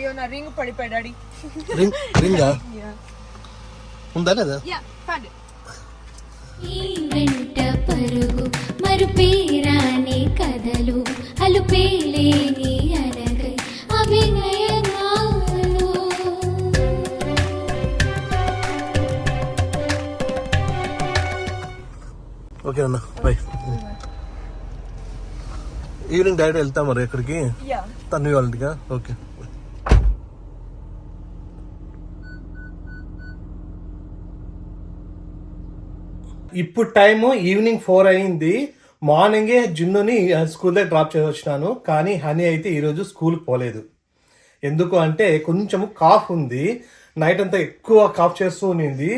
అయ్యో నా రింగ్ పడిపోయి డాడీ. రింగా ఉందా లేదా? ఈ వెంట పరుగు మరుపేరాని కథలు అలుపేలేని అరగై అభినయనాలు. ఓకే అన్న బై. ఈవినింగ్ డైరెక్ట్ వెళ్తాం మరి ఎక్కడికి? తన్వి వాళ్ళ ఇంటికా? ఓకే. ఇప్పుడు టైము ఈవినింగ్ 4 అయింది. మార్నింగే జున్నుని స్కూల్ దగ్గర డ్రాప్ చేసి వచ్చినాను. కానీ హనీ అయితే ఈరోజు స్కూల్కి పోలేదు. ఎందుకు అంటే కొంచెము కాఫ్ ఉంది. నైట్ అంతా ఎక్కువ కాఫ్ చేస్తూ ఉన్నింది.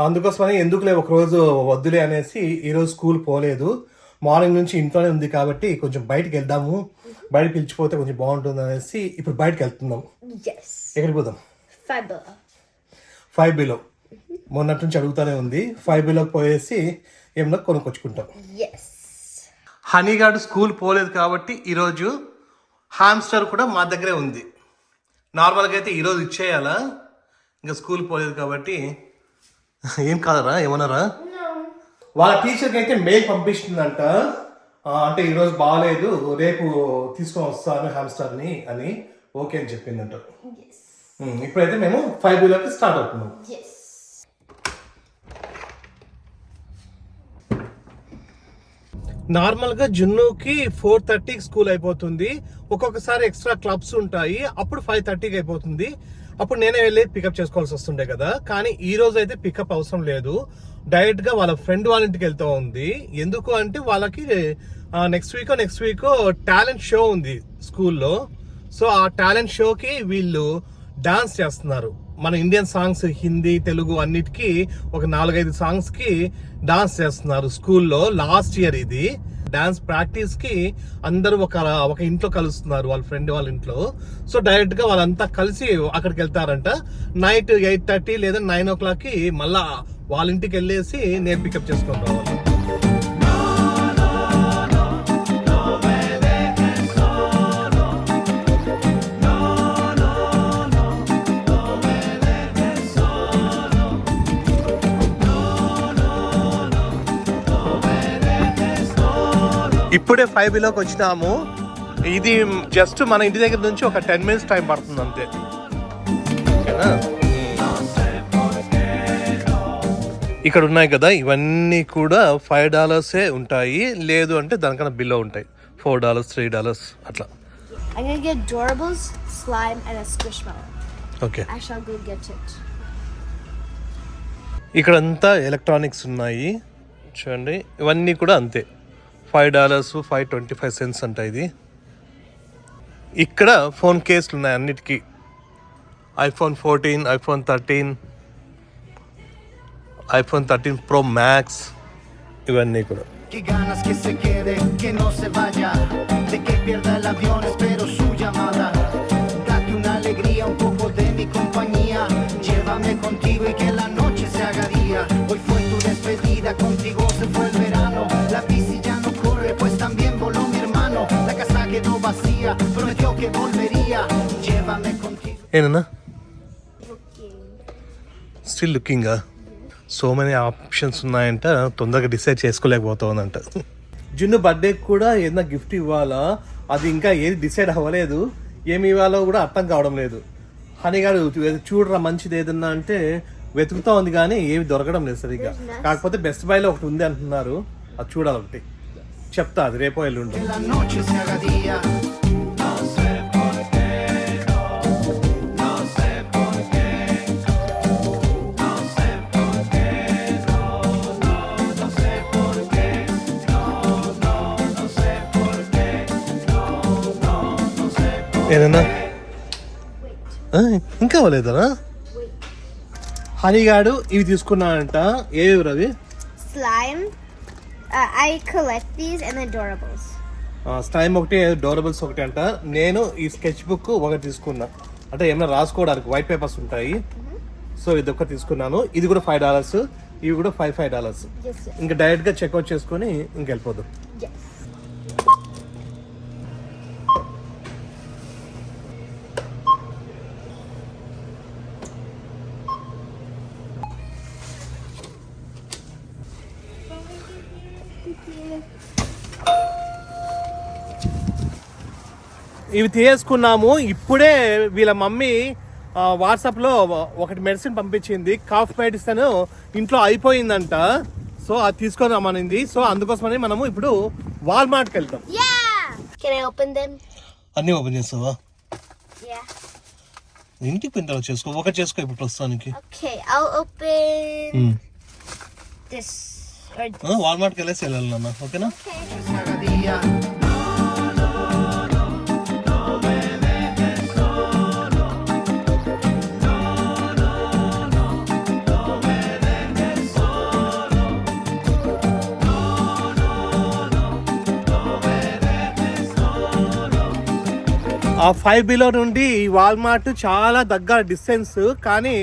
అందుకోసమని ఎందుకులే ఒకరోజు వద్దులే అనేసి ఈరోజు స్కూల్ పోలేదు. మార్నింగ్ నుంచి ఇంట్లోనే ఉంది కాబట్టి కొంచెం బయటకు వెళ్దాము, బయట పిలిచిపోతే కొంచెం బాగుంటుంది అనేసి ఇప్పుడు బయటకు వెళ్తున్నాం. ఎక్కడికి పోదాం? 5Bలో మొన్నటి నుంచి అడుగుతానే ఉంది. 5Bలోకి పోయేసి ఏమన్నా కొనుక్కొచ్చుకుంటాం. హనీగాడు స్కూల్ పోలేదు కాబట్టి ఈరోజు హామ్స్టర్ కూడా మా దగ్గరే ఉంది. నార్మల్గా అయితే ఈరోజు ఇచ్చేయాలా, ఇంకా స్కూల్ పోలేదు కాబట్టి ఏం కాదరా ఏమన్నారా? వాళ్ళ టీచర్కి అయితే మెయిల్ పంపిస్తుందంట. అంటే ఈరోజు బాగాలేదు, రేపు తీసుకొని వస్తాను హామ్స్టర్ని అని ఓకే అని చెప్పిందంట. ఇప్పుడైతే మేము 5Bలోకి స్టార్ట్ అవుతున్నాం. నార్మల్గా జున్నుకి 4:30కి స్కూల్ అయిపోతుంది. ఒక్కొక్కసారి ఎక్స్ట్రా క్లబ్స్ ఉంటాయి, అప్పుడు 5:30కి అయిపోతుంది. అప్పుడు నేనే వెళ్ళి పికప్ చేసుకోవాల్సి వస్తుండే కదా. కానీ ఈ రోజు అయితే పికప్ అవసరం లేదు, డైరెక్ట్ గా వాళ్ళ ఫ్రెండ్ వాళ్ళ ఇంటికి వెళ్తూ ఉంది. ఎందుకు అంటే వాళ్ళకి నెక్స్ట్ వీక్ టాలెంట్ షో ఉంది స్కూల్లో. సో ఆ టాలెంట్ షోకి వీళ్ళు డాన్స్ చేస్తున్నారు. మన ఇండియన్ సాంగ్స్ హిందీ తెలుగు అన్నిటికీ ఒక 4-5 సాంగ్స్ కి డాన్స్ చేస్తున్నారు స్కూల్లో. లాస్ట్ ఇయర్ ఇది డాన్స్ ప్రాక్టీస్ కి అందరూ ఒక ఇంట్లో కలుస్తున్నారు, వాళ్ళ ఫ్రెండ్ వాళ్ళ ఇంట్లో. సో డైరెక్ట్ గా వాళ్ళంతా కలిసి అక్కడికి వెళ్తారంట. నైట్ 8:30 లేదా 9 o'clock మళ్ళా వాళ్ళ ఇంటికి వెళ్ళేసి నేను పికప్ చేసుకొని రావాలి. ఇప్పుడే 5Bలోకి వచ్చినాము. ఇది జస్ట్ మన ఇంటి దగ్గర నుంచి ఒక 10 minutes టైం పడుతుంది అంతే. ఓకేనా? ఇక్కడ ఉన్నాయి కదా ఇవన్నీ కూడా $5 ఉంటాయి, లేదు అంటే దానికన్నా బిలో ఉంటాయి. $4, $3 అట్లా. I'm gonna get Doorables, slime, and a Squishmallow. Okay. I shall go get it. ఇక్కడంతా ఎలక్ట్రానిక్స్ ఉన్నాయి చూడండి. ఇవన్నీ కూడా అంతే, $5, $5.25 అంట ఇది. ఇక్కడ ఫోన్ కేసులు ఉన్నాయి అన్నిటికీ. iPhone 14, iPhone 13, iPhone 13 Pro Max ఇవన్నీ కూడా. ఏనన్నా స్టిల్ లుకింగా? సో మెనీ ఆప్షన్స్ ఉన్నాయంట, తొందరగా డిసైడ్ చేసుకోలేకపోతావునంట. జున్ను బర్త్డేకి కూడా ఏదైనా గిఫ్ట్ ఇవ్వాలా, అది ఇంకా ఏది డిసైడ్ అవ్వలేదు. ఏమి ఇవ్వాలో కూడా అర్థం కావడం లేదు. హనీ గారు చూడరా మంచిది ఏదన్నా అంటే వెతుకుతా ఉంది కానీ ఏమి దొరకడం లేదు సరిగ్గా. కాకపోతే బెస్ట్ బైలో ఒకటి ఉంది అంటున్నారు, అది చూడాలి ఒకటి. చెప్తా అది రేపో ఎల్లుండి. ఏదన్నా ఇంకా అవ్వలేదనా? హనీగాడు ఇవి తీసుకున్నాడంట. ఏవి Ravi? Slime. I collect these and then Doorables. Slime ఒకటి, డోరబుల్స్ ఒకటి అంట. నేను ఈ స్కెచ్ బుక్ ఒకటి తీసుకున్నా, అంటే ఏమైనా రాసుకోవడానికి వైట్ పేపర్స్ ఉంటాయి. సో ఇది ఒకటి తీసుకున్నాను. ఇది కూడా $5, ఇవి కూడా $5. ఇంకా డైరెక్ట్ గా చెక్అవుట్ చేసుకొని ఇంకెళ్ళిపోదాం. ఇవి తీసుకున్నాము. ఇప్పుడే వీళ్ళ మమ్మీ వాట్సాప్లో ఒకటి మెడిసిన్ పంపించింది, కాఫ్ మెడిసిన్ ఇంట్లో అయిపోయిందంట. సో అది తీసుకొని రమ్మనింది. సో అందుకోసమని మనము ఇప్పుడు వాల్మార్ట్కి వెళ్తాం. Can I open them? అన్నీ ఓపెన్ చేస్తావా? Yeah. ఇంటికి పోయిన తర్వాత చేసుకో, ఒకటి చేసుకో ఇప్పుడు ప్రస్తుతానికి. Okay, I'll open this or this. వాల్మార్ట్కి వెళ్ళేసి వెళ్ళాలి నాన్న, ఓకేనా? ఆ 5 బిలో నుండి వాల్మార్ట్ చాలా దగ్గర డిస్టెన్స్, కానీ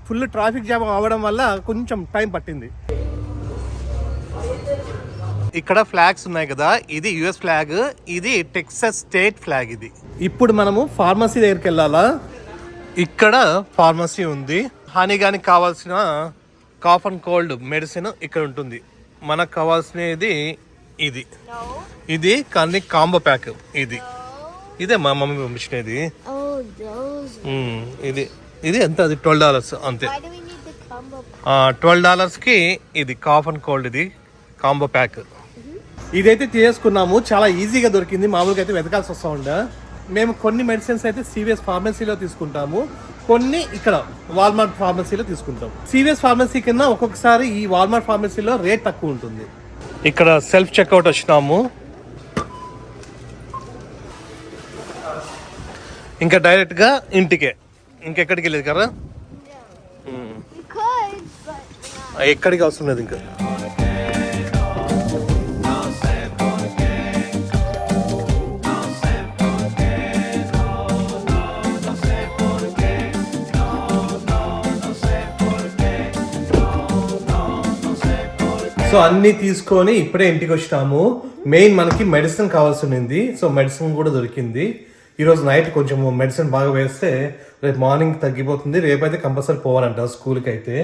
ఫుల్ ట్రాఫిక్ జామ్ అవ్వడం వల్ల కొంచెం టైం పట్టింది. ఇక్కడ ఫ్లాగ్స్ ఉన్నాయి కదా, ఇది యుఎస్ ఫ్లాగ్, ఇది టెక్సస్ స్టేట్ ఫ్లాగ్. ఇది ఇప్పుడు మనము ఫార్మసీ దగ్గరికి వెళ్ళాలా. ఇక్కడ ఫార్మసీ ఉంది. హానిగానికి కావాల్సిన కాఫ్ అండ్ కోల్డ్ మెడిసిన్ ఇక్కడ ఉంటుంది. మనకు కావాల్సినది ఇది, ఇది కానీ కాంబో ప్యాక్. ఇదే మా మమ్మీ పంపించినది. Oh, those. ఇది ఇది ఎంత? అది $12 అంతే. Why do we need the combo? $12కి ఇది కాఫ్ అండ్ కోల్డ్, ఇది కాంబో ప్యాక్. ఇదైతే తీసుకున్నాము, చాలా ఈజీగా దొరికింది. మామూలుగా అయితే వెతకాల్సి వస్తూ ఉండే. మేము కొన్ని మెడిసిన్స్ అయితే సివిఎస్ ఫార్మసీలో తీసుకుంటాము, కొన్ని ఇక్కడ వాల్మార్ట్ ఫార్మసీలో తీసుకుంటాం. సివిఎస్ ఫార్మసీ కింద ఒక్కొక్కసారి ఈ వాల్మార్ట్ ఫార్మసీలో రేట్ తక్కువ ఉంటుంది. ఇక్కడ సెల్ఫ్ చెక్అవుట్ వచ్చినాము. ఇంకా డైరెక్ట్గా ఇంటికే, ఇంకెక్కడికి వెళ్ళేది కదా. We could, but ఎక్కడికి అవసరం లేదు ఇంకా. సో అన్నీ తీసుకొని ఇప్పుడే ఇంటికి వచ్చినాము. మెయిన్ మనకి మెడిసిన్ కావాల్సి ఉంది. సో మెడిసిన్ కూడా దొరికింది. ఈరోజు నైట్ కొంచెం మెడిసిన్ బాగా వేస్తే రేపు మార్నింగ్ తగ్గిపోతుంది. రేపైతే కంపల్సరీ పోవాలంట స్కూల్కి. అయితే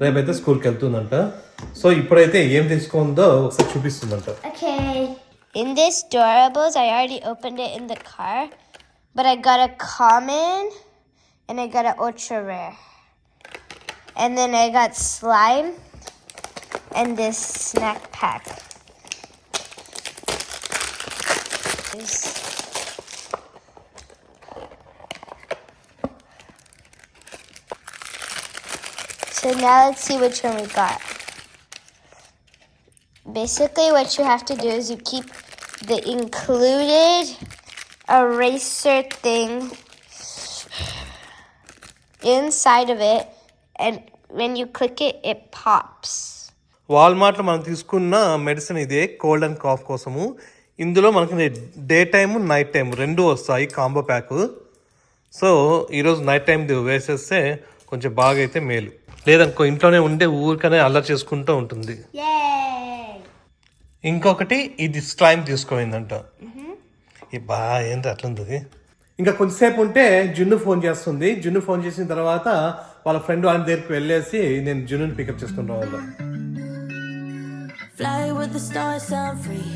రేపైతే స్కూల్కి వెళ్తుందంట. సో ఇప్పుడైతే ఏం తీసుకుందో ఒకసారి చూపిస్తుందంట. okay. In this Durables, I already opened it in the car, but I got a common and I got an ultra rare, and then I got slime and this snack pack. So now let's see which one we got. Basically what you have to do is you keep the included eraser thing inside of it, and when you click it, it pops. వాల్మార్ట్లో మనం తీసుకున్న medicine ఇదే, cold and cough కోసము. ఇందులో మనకి day time night time రెండు వస్తాయి combo pack. So ఈరోజు night time వేసేస్తే కొంచెం బాగా అయితే మేలు. లేదనుకో ఇంట్లోనే ఉండే ఊరికనే అల్లరి చేసుకుంటూ ఉంటుంది. ఇంకొకటి ఇది స్లైమ్ తీసుకోయిందంట. బాగా ఏంటి అట్లుంది. ఇంకా కొంచెంసేపు ఉంటే జున్ను ఫోన్ చేస్తుంది. జున్ను ఫోన్ చేసిన తర్వాత వాళ్ళ ఫ్రెండ్ వాళ్ళ దగ్గరికి వెళ్ళేసి నేను జున్నుని పికప్ చేసుకుని రావాలి. Fly with the stars, sound free.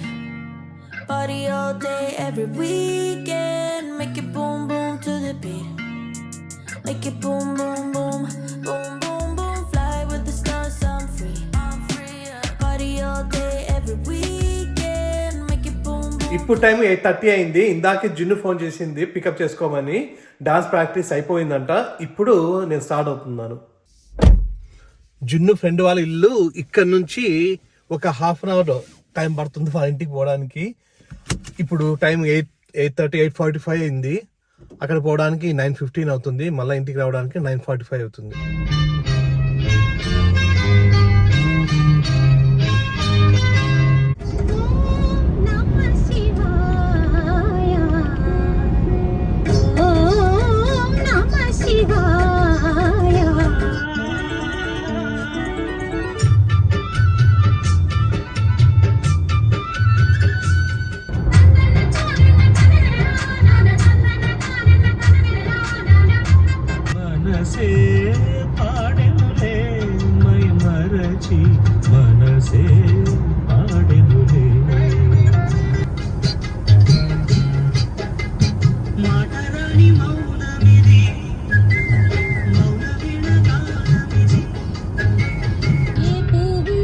Party all day, every weekend. Make it boom, boom to the beat. Make it boom, boom, boom, boom, boom, boom. Fly with the stars, sound free. I'm free. Party all day, every weekend. Make it boom, boom. ఇప్పుడు time 8:30 అయింది. ఇందాకే జున్ను phone చేసింది pickup చేసుకోమని. Dance practice అయిపోయిందంట. ఇప్పుడు నేను start అవుతున్నాను. జున్ను ఫ్రెండ్ వాళ్ళ ఇల్లు ఇక్కడ నుంచి ఒక హాఫ్ అన్ అవర్ టైం పడుతుంది వాళ్ళ ఇంటికి పోవడానికి. ఇప్పుడు టైం 8:30, 8:45 అయింది. అక్కడ పోవడానికి 9:15 అవుతుంది. మళ్ళీ ఇంటికి రావడానికి 9:45 అవుతుంది. మనసే ఏ పువ్వు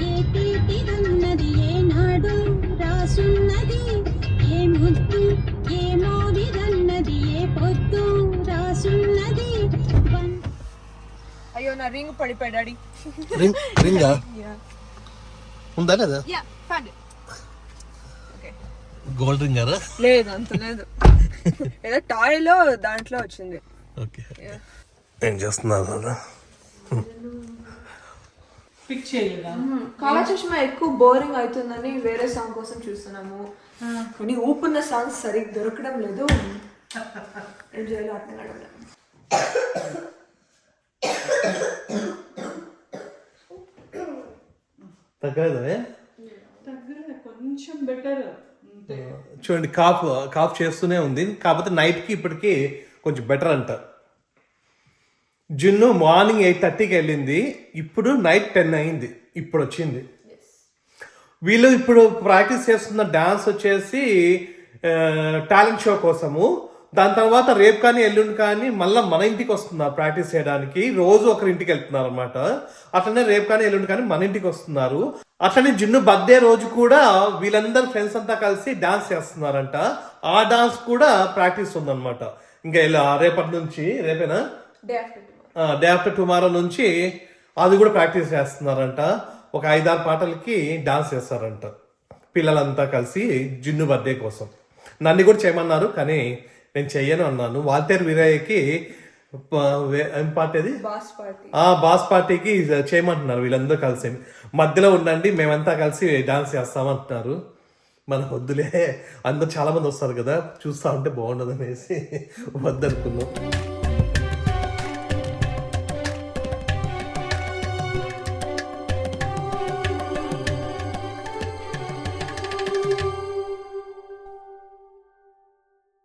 ఏ తీపిదన్నది ఏనాడు రాసున్నది ఏ ముద్దు ఏ మోవిదన్నది ఏ పొద్దు రాసున్నది అయ్యో నా రింగ్ పడిపోయి డాడీ రింగా ఉందా లేదా గోల్డ్ రింగ్ గారా లేదు అంత లేదు ఏదో టాయ్ లో దాంట్లో వచ్చింది ఓకే ఏం చేస్తున్నారు కాలా చష్మా ఎక్కువ బోరింగ్ అవుతుందని వేరే సాంగ్ కోసం చూస్తున్నాము కానీ ఊపున్న సాంగ్స్ సరిగ్గా దొరకడం లేదు ఏం చేయాలో అర్థం కావడం తగ్గలేదే కొంచెం బెటర్ చూడండి కాఫ్ చేస్తూనే ఉంది కాకపోతే నైట్కి ఇప్పటికి కొంచెం బెటర్ అంట జున్ను మార్నింగ్ 8:30కి వెళ్ళింది ఇప్పుడు నైట్ 10 అయింది ఇప్పుడు వచ్చింది వీళ్ళు ఇప్పుడు ప్రాక్టీస్ చేస్తున్న డాన్స్ వచ్చేసి టాలెంట్ షో కోసము దాని తర్వాత రేపు కానీ ఎల్లుండి కానీ మళ్ళీ మన ఇంటికి వస్తున్నారు ప్రాక్టీస్ చేయడానికి రోజు ఒకరింటికి వెళ్తున్నారు అనమాట అట్లనే రేపు కానీ ఎల్లుండి కానీ మన ఇంటికి వస్తున్నారు అట్లనే జున్ను బర్త్డే రోజు కూడా వీళ్ళందరూ ఫ్రెండ్స్ అంతా కలిసి డాన్స్ చేస్తున్నారంట ఆ డాన్స్ కూడా ప్రాక్టీస్ ఉందన్నమాట ఇంకా ఇలా రేపటి నుంచి రేపేనా డే ఆఫ్టర్ టుమారో నుంచి అది కూడా ప్రాక్టీస్ చేస్తున్నారంట ఒక 5-6 పాటలకి డాన్స్ చేస్తారంట పిల్లలంతా కలిసి జున్ను బర్త్డే కోసం నన్ను కూడా చేయమన్నారు కానీ నేను చెయ్యను అన్నాను వాల్తేరు వీరయ్యకి ఏం పార్టీ అది బాస్ పార్టీకి చేయమంటున్నారు వీళ్ళందరూ కలిసి మధ్యలో ఉండండి మేమంతా కలిసి డాన్స్ చేస్తామంటున్నారు మన వద్దులే అందరు చాలా మంది వస్తారు కదా చూస్తా ఉంటే బాగుండదు అనేసి వద్దనుకున్నాం